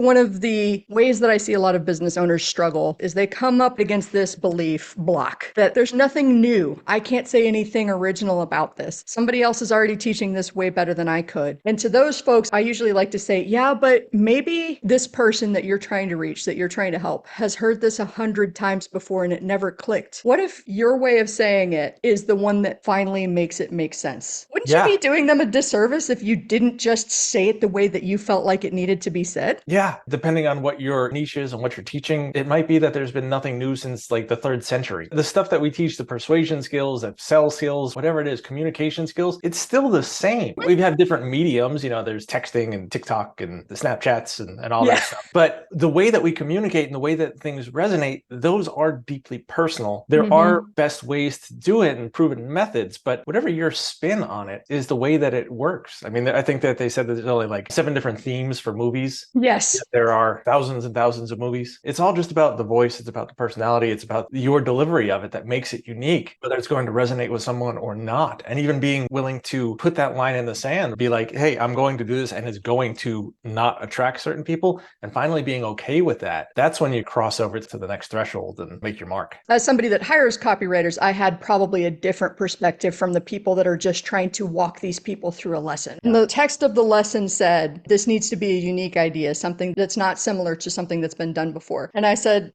One of the ways that I see a lot of business owners struggle is they come up against this belief block that there's nothing new. I can't say anything original about this. Somebody else is already teaching this way better than I could. And to those folks, I usually like to say, yeah, but maybe this person that you're trying to reach, that you're trying to help, has heard this 100 times before and it never clicked. What if your way of saying it is the one that finally makes it make sense? Wouldn't you Yeah. be doing them a disservice if you didn't just say it the way that you felt like it needed to be said? Yeah, depending on what your niche is and what you're teaching, it might be that there's been nothing new since like the third century. The stuff that we teach, the persuasion skills, the sell skills, whatever it is, communication skills, it's still the same. We've had different mediums, there's texting and TikTok and the Snapchats and all Yeah. that stuff. But the way that we communicate and the way that things resonate, those are deeply personal. There are Hmm. best ways to do it and proven methods, but whatever your spin on it is the way that it works. I mean, I think that they said that there's only like 7 different themes for movies. Yes. There are thousands and thousands of movies. It's all just about the voice. It's about the personality. It's about your delivery of it that makes it unique, whether it's going to resonate with someone or not. And even being willing to put that line in the sand, be like, hey, I'm going to do this and it's going to not attract certain people. And finally being okay with that. That's when you cross over to the next threshold and make your mark. As somebody that hires copywriters, I had probably a different perspective from the people that are just trying to walk these people through a lesson. And Yeah. the text of the lesson said, this needs to be a unique idea, something that's not similar to something that's been done before. And I said,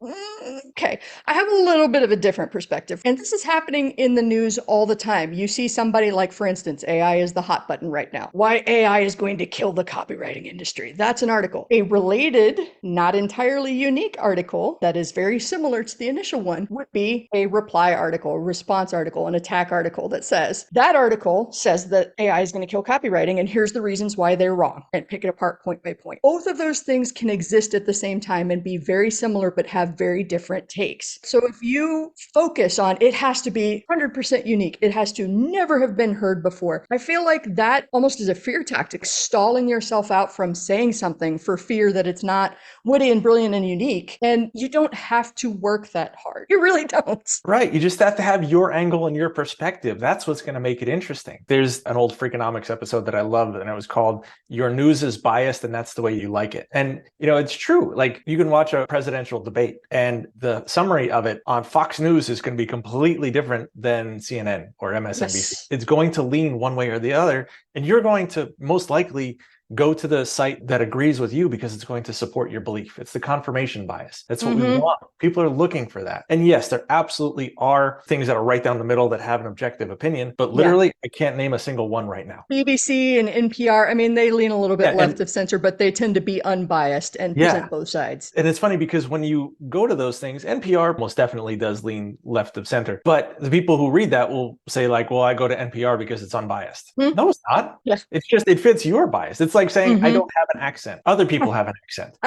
okay, I have a little bit of a different perspective. And this is happening in the news all the time. You see somebody like, for instance, AI is the hot button right now. Why AI is going to kill the copywriting industry. That's an article. A related, not entirely unique article that is very similar to the initial one would be a reply article, a response article, an attack article that says, that article says that AI is going to kill copywriting and here's the reasons why they're wrong, and pick it apart point by point. Both of those things can exist at the same time and be very similar but have very different takes. So if you focus on it has to be 100% unique, it has to never have been heard before, I feel like that almost is a fear tactic, stalling yourself out from saying something for fear that it's not witty and brilliant and unique. And you don't have to work that hard. You really don't. Right. You just have to have your angle and your perspective. That's what's going to make it interesting. There's an old Freakonomics episode that I loved, and it was called Your News is Biased, and That's the Way You Like It. And, it's true. Like, you can watch a presidential debate, and the summary of it on Fox News is going to be completely different than CNN or MSNBC. Yes. It's going to lean one way or the other, and you're going to most likely go to the site that agrees with you because it's going to support your belief. It's the confirmation bias. That's what we Mm-hmm. want. People are looking for that. And yes, there absolutely are things that are right down the middle that have an objective opinion, but Yeah. literally, I can't name a single one right now. BBC and NPR, I mean, they lean a little bit Yeah, left and of center, but they tend to be unbiased and yeah, present both sides. and it's funny because when you go to those things, NPR most definitely does lean left of center. But the people who read that will say, like, well, I go to NPR because it's unbiased. Hmm? No, it's not. Yeah. It's just, it fits your bias. It's like saying, I Mm-hmm. don't have an accent. Other people have an accent.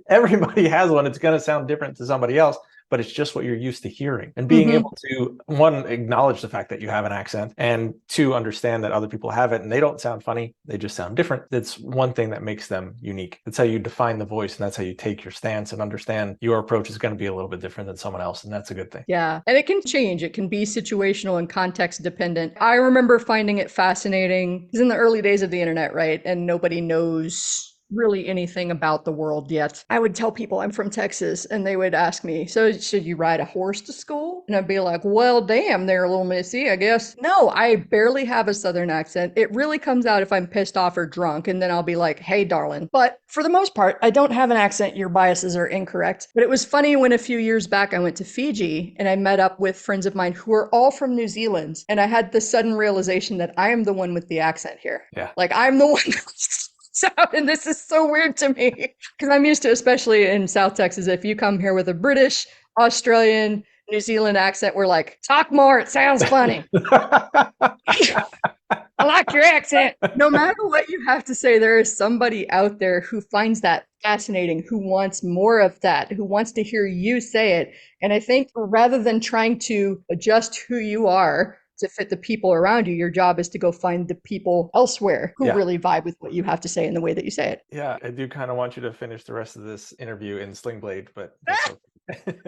Everybody has one. It's going to sound different to somebody else, but it's just what you're used to hearing. And being Mm-hmm. able to, one, acknowledge the fact that you have an accent, and two, understand that other people have it and they don't sound funny. They just sound different. It's one thing that makes them unique. That's how you define the voice, and that's how you take your stance and understand your approach is going to be a little bit different than someone else. And that's a good thing. Yeah. And it can change. It can be situational and context dependent. I remember finding it fascinating because in the early days of the internet, right? And nobody knows really anything about the world yet. I would tell people I'm from Texas and they would ask me, so should you ride a horse to school? And I'd be like, well, damn, they're a little missy, I guess. No, I barely have a Southern accent. It really comes out if I'm pissed off or drunk. And then I'll be like, hey, darling. But for the most part, I don't have an accent. Your biases are incorrect. But it was funny when a few years back I went to Fiji and I met up with friends of mine who are all from New Zealand. And I had the sudden realization that I am the one with the accent here. Yeah. Like I'm the one out, and this is so weird to me because I'm used to, especially in South Texas, if you come here with a British, Australian, New Zealand accent, we're like, talk more, it sounds funny. I like your accent. No matter what you have to say, there is somebody out there who finds that fascinating, who wants more of that, who wants to hear you say it. And I think rather than trying to adjust who you are to fit the people around you, your job is to go find the people elsewhere who Yeah. really vibe with what you have to say and the way that you say it. Yeah. I do kind of want you to finish the rest of this interview in Sling Blade, but that's okay.